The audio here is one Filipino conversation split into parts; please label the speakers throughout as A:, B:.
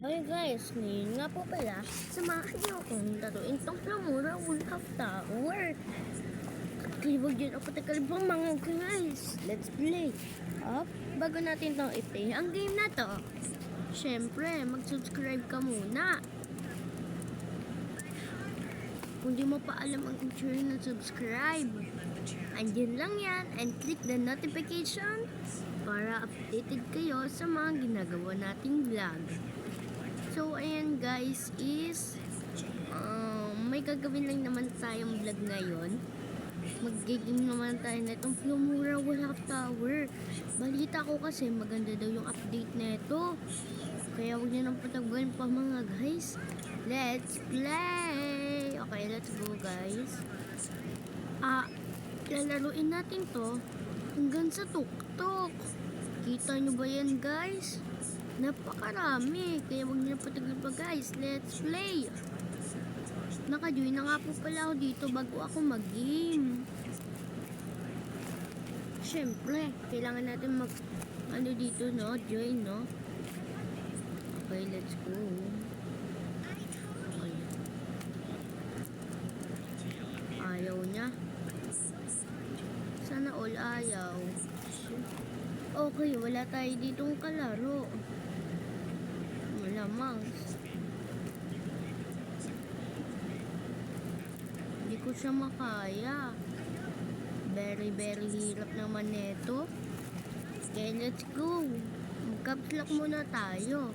A: Hey guys, ngayon nga po pala, samahan niyo akong laruin tong Flamura World of Tower. Kaya huwag yun ako tagalibang mga guys. Let's play. Up, bago natin tong i-play ang game na to, syempre, mag-subscribe ka muna. Kung di mo pa alam ang itsura ng subscribe, andyan lang yan and click the notification para updated kayo sa mga ginagawa nating vlog. So, ayan guys, is may gagawin lang naman tayong vlog ngayon. Mag-game naman tayo na itong Flamura World of Tower. Balita ko kasi maganda daw yung update na ito. Kaya huwag nyo nang patagbalin pa mga guys. Let's play! Okay, let's go guys. Lalaruin natin to hanggang sa tuktok. Kita nyo ba yan guys? Napakarami. Kaya huwag nyo patagal pa guys. Let's play. Naka-join na nga po pala ako dito bago ako mag-game. Siyempre, kailangan natin dito, no? Join, no? Okay, let's go. Okay. Ayaw niya. Sana all ayaw. Okay, wala tayo ditong kalaro. Malamang. Hindi ko siya makaya. Very hirap naman neto. Okay, let's go. Mag-caps lock muna tayo.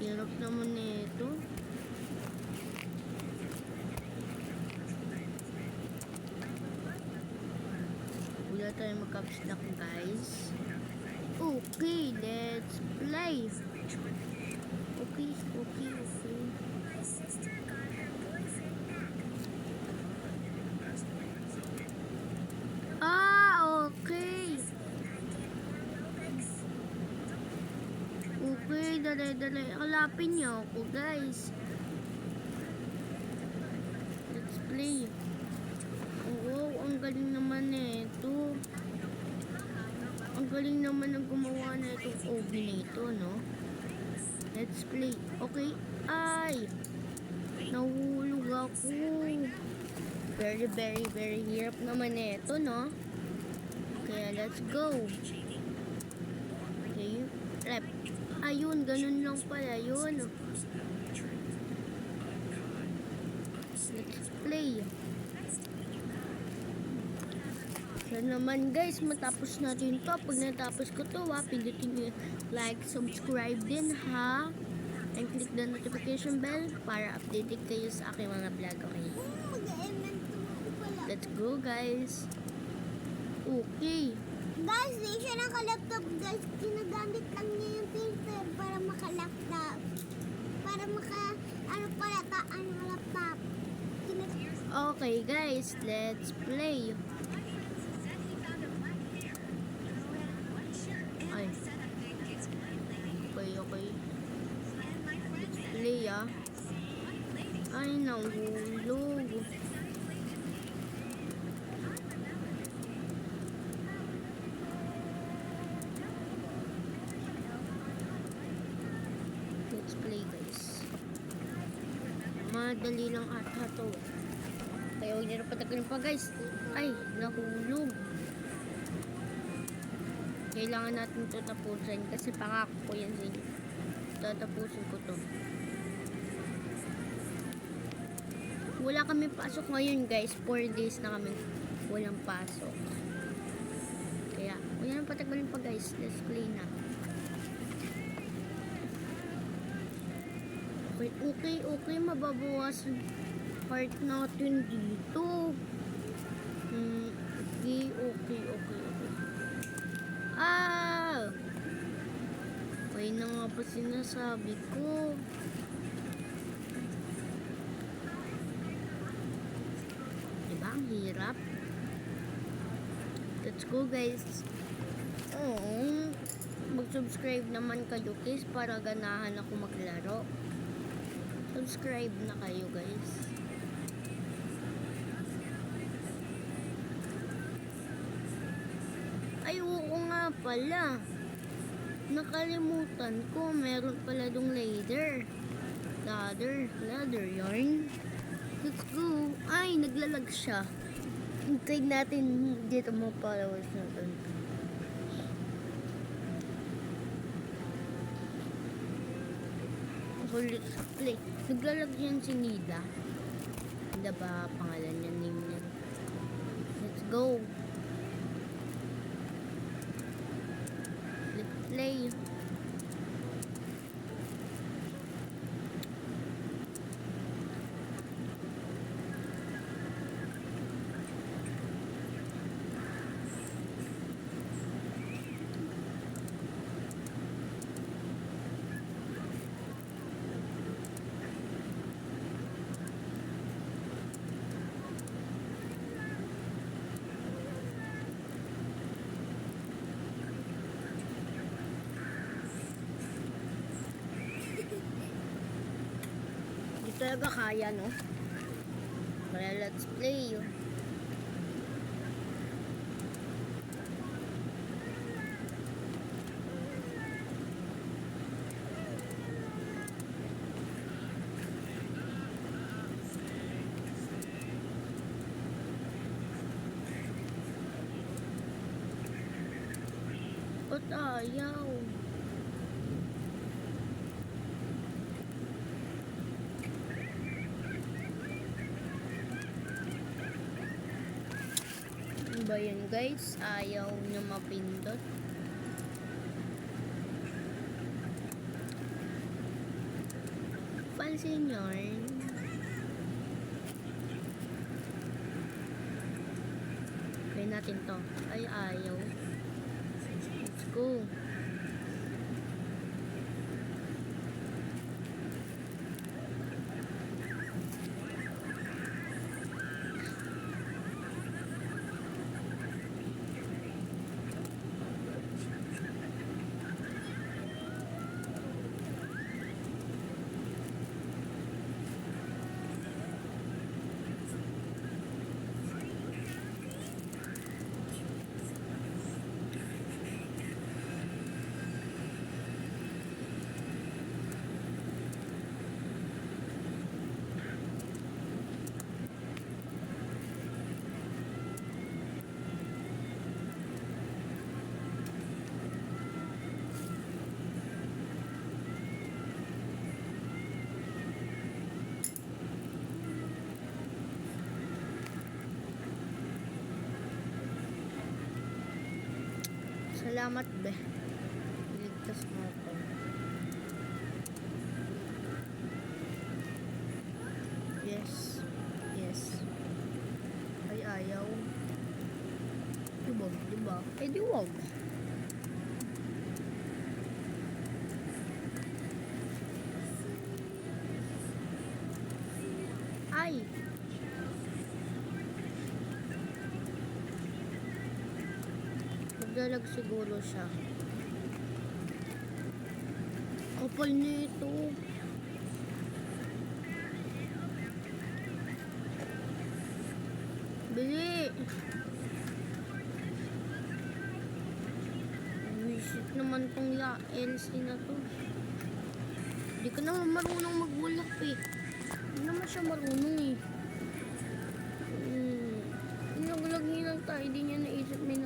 A: Hirap naman neto. Wala tayo mag-caps lock guys. Okay, let's play. Okay. Okay. Okay, dali. Kalapin niyo ako, guys. Let's play. Oo, ang galing naman nito. Ang galing naman ng gumawa na itong OB nito, no? Let's play. Okay. Ay! Nahulog ako. Very hirap naman ito, no? Kaya let's go. Okay. Rep. Ayun, ganun lang pala yun. Let's play. So naman guys, matapos natin to. Pag natapos ko to, pindutin nyo like, subscribe din ha. And click the notification bell para updated kayo sa aking mga vlog. Okay. Let's go guys. Okay.
B: Guys, di siya naka-laptop guys. Ginagamit lang niya yung filter para maka-laptop. Para maka-laptop.
A: Okay guys, let's play. Ay. Okay. Let's play Ay, nahulog. Let's play guys. Madali lang ata to. Kaya huwag nyo na patagalin pa guys. Ay, nahulog. Kailangan natin ito tapusin kasi pangako ko yan sa inyo. Tatapusin ko to. Wala kami pasok ngayon guys. 4 days na kami walang pasok. Kaya huwag nyo na patagalin pa guys. Let's play na. Okay, mababawas heart natin dito. Okay. Okay na nga pa sinasabi ko. Diba ang hirap? Let's go guys. Mag-subscribe naman kayo guys para ganahan ako maglaro. Subscribe na kayo guys. Ay, oo nga pala. Nakalimutan ko, meron pala dong ladder. Ladder yarn. Let's go. Ay, naglalag siya. Hintayin natin dito mga followers natin. Let's play. Naglalag yan si Nida. Nida ba pangalan niya, name niya? Let's go. Let's play. Di talaga kaya, no? Kaya let's play. Ba't ayaw? Ano ba yan guys? Ayaw niya mapindot. Pansin yarn. Try natin to. Ay, ayaw. Let's go. Salamat, be. Ligtas mo ako. Yes. Yes. Ay, ayaw. Diwag, diba? Eh, diwag. Ay! Maglalag siguro siya. Kapal nito. Bili! Visit naman tong LC na to. Hindi ka naman marunong magbulak eh. Hindi naman siya marunong eh. Naglag lang tayo. Hindi niya naisip may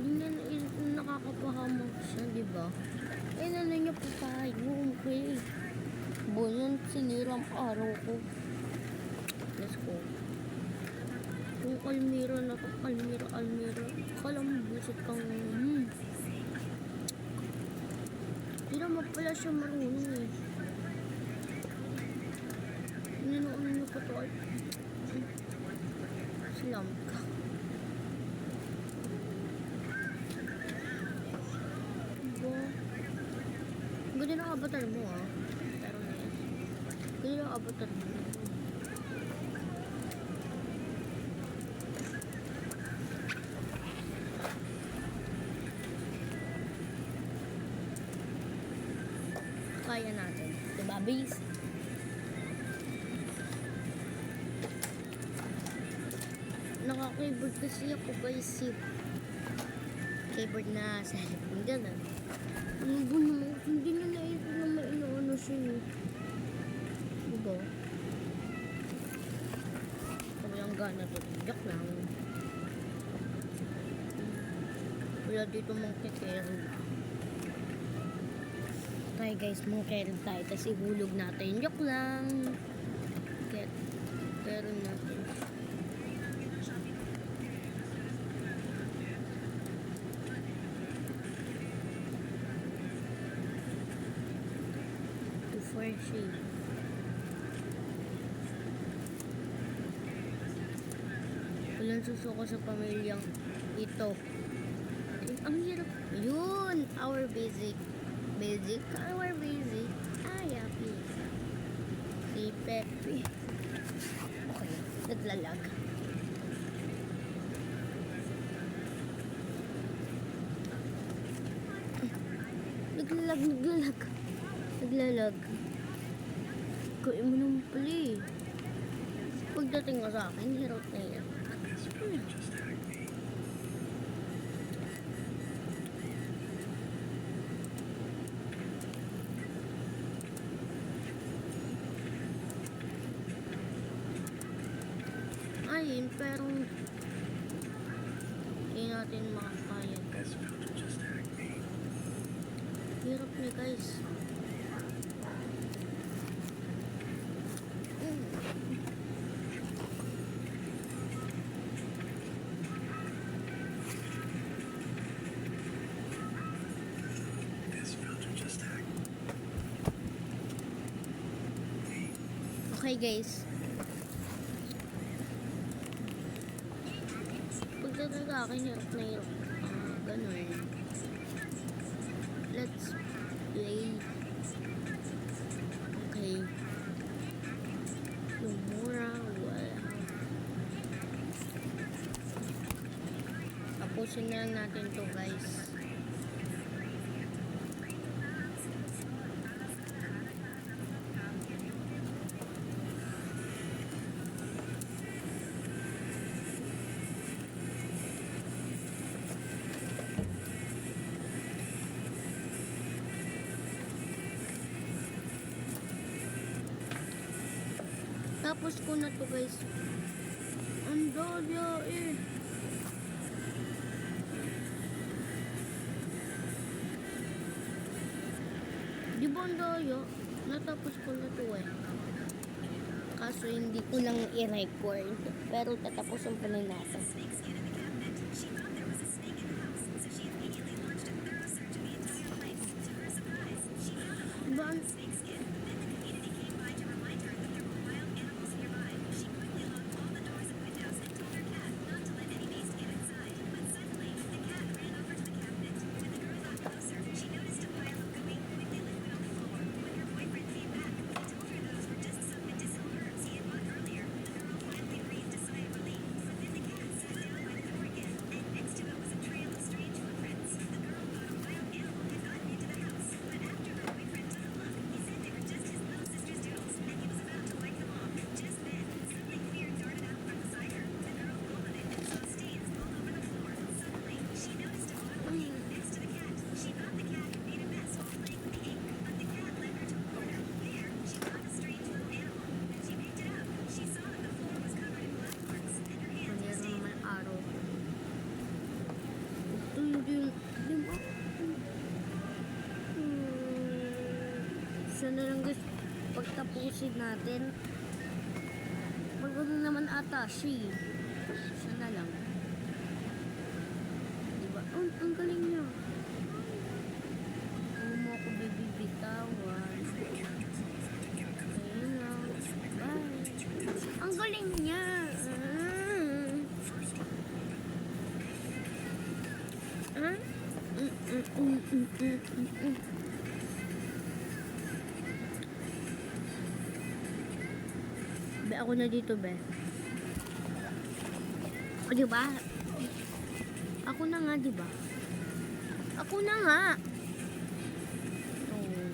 A: Hindi niya naisip na nakakapahamak siya, di ba? Eh, ano niya po tayo? Okay. Bulan, sinirang araw ko. Let's go. Yung Almira na to, Almira. Kala mo busit kang, Hindi naman pala siya marunong eh. Ninoon niyo pa to. Salamat ka. Ganda ng avatar mo ah. Pero yes. Ganda ng avatar mo. Kaya natin. Diba, base? Nakaka-keyboard kasi ako guys. keyboard na cellphone. Gano'n. Ano ba naman? Hindi na naisip na may ano siya. Diba? Walang gana to. Joke lang. Wala dito mong kekero. Tayo guys, mong kekero tayo. Tapos ihulog natin. Joke lang. Kekero natin. Freshie. Walang susuko sa pamilyang ito. Ang hirap. Yun! Our basic. Our basic. Happy. Si Pepe. Okay. Naglalag. Naglalag. Gawin mo naman pala eh. Pagdating mo sa akin, hirot na yan. Ayun, pero hindi natin makakaya. Hirap niya guys. Okay guys. Pagdating sa akin, hirap na hirap. Ganun. Let's play. Okay. Lumura, wala. Tapusin na lang natin to guys. Tapos ko na to guys. Ang daya eh. Di ba ang daya? Natapos ko na to eh. Kaso hindi ko lang i-record. Pero tatapusin pa na natin. Diba? Siya na lang guys, pagtapusin natin. Magano naman ata siya. Siya na lang. Diba? Ang galing niya. Huwag mo ako bibitawan. Ayun lang. Bye. Ang galing niya. Be, ako na dito, be. O, diba? Ako na nga, diba? Ako na nga. Oh.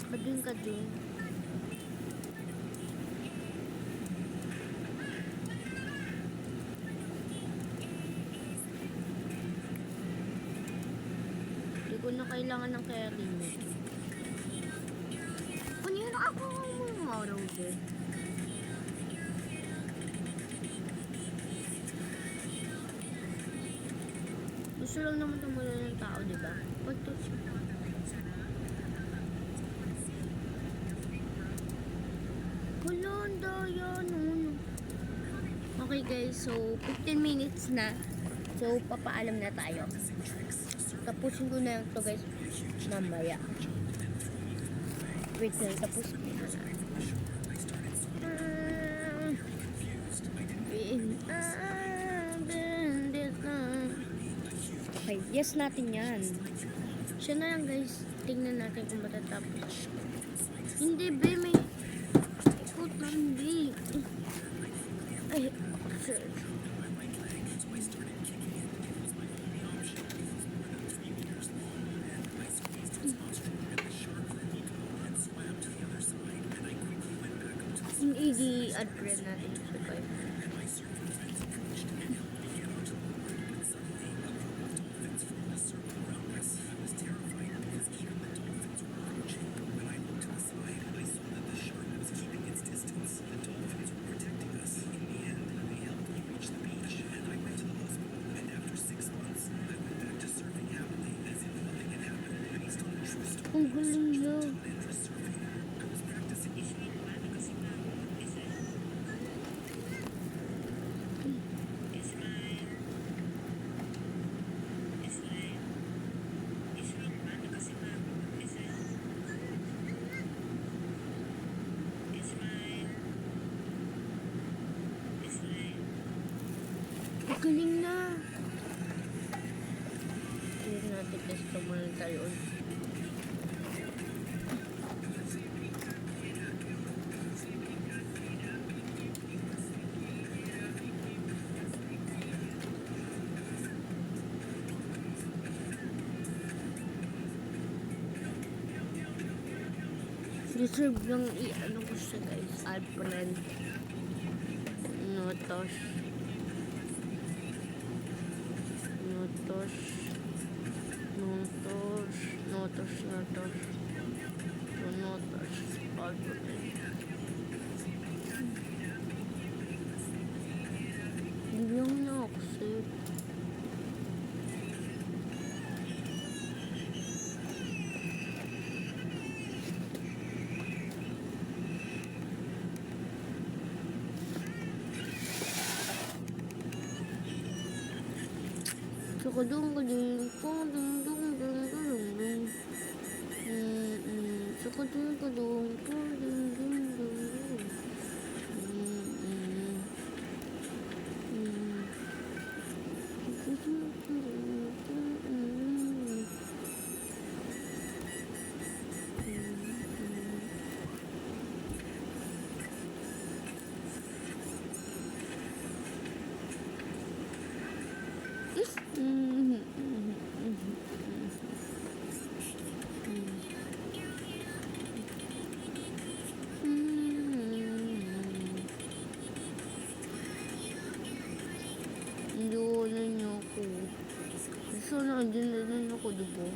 A: Padun ka dun. na kailangan ng carry mo. Kanina ako ang araw din. Gusto lang naman tumulong ng tao, di ba? Pagto. Wala, ang daya nun. Okay guys, so 15 minutes na. So, papaalam na tayo. Tapusin ko na ito guys mamaya. Wait lang, tapusin ko na. Okay, yes natin yan. Siya na lang guys. Tingnan natin kung matatapos. Hindi, be, may ikot lang, be. Ay, sir. Yung i-add friend natin sa guys. Ang galing niya. Ang galing na. Tingnan natin kasi tumalan tayo ulit. Deserve lang i-ano ko siya guys. Alfred. Notos. Notos. Notos. Notos. Notos. Notos. Alfred. Hindi lang na-accept. Sakadung kadung kadung dung dung dung dung. Sakadung kadung kadung dung dung dung. Hindi wala niya ako. Sana andyan na rin ako, diba?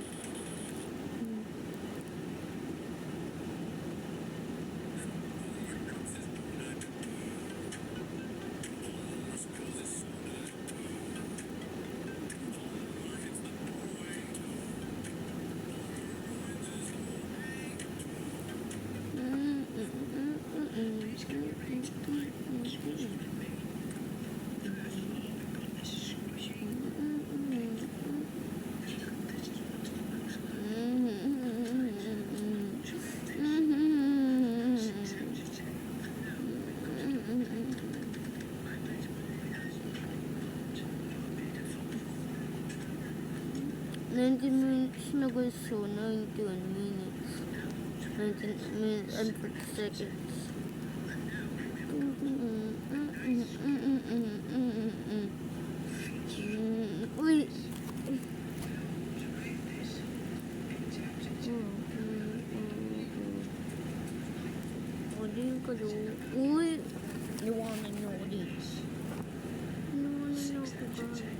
A: Minutes na guys, so 91 minutes. 19 minutes and 40 seconds. Uy! Odin ka do. Uy! Iwanan niyo ako dito. Iwanan niyo ako guys.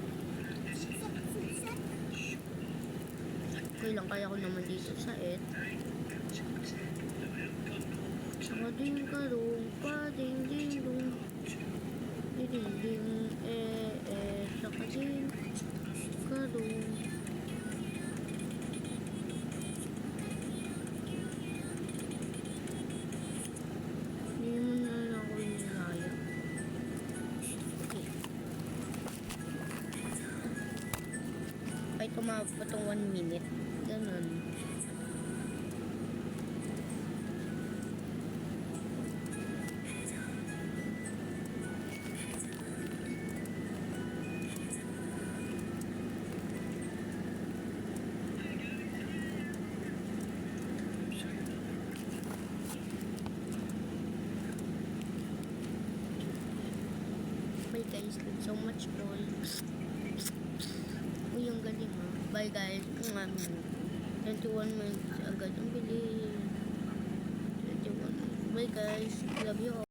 A: Okay lang. Saan kaya ko naman dito sa et? Kading karong, kading ding dong. Ding ding sa kading karong. Hindi mo na lang ako nilaya. Okay. Ay, tumawag pa itong 1 minute. Ganun. Bye guys, thanks so much all. Uy, ang galing ha. Bye guys. 21 minutes agad. Ang bilis. 21 minutes. Bye guys. Love you all.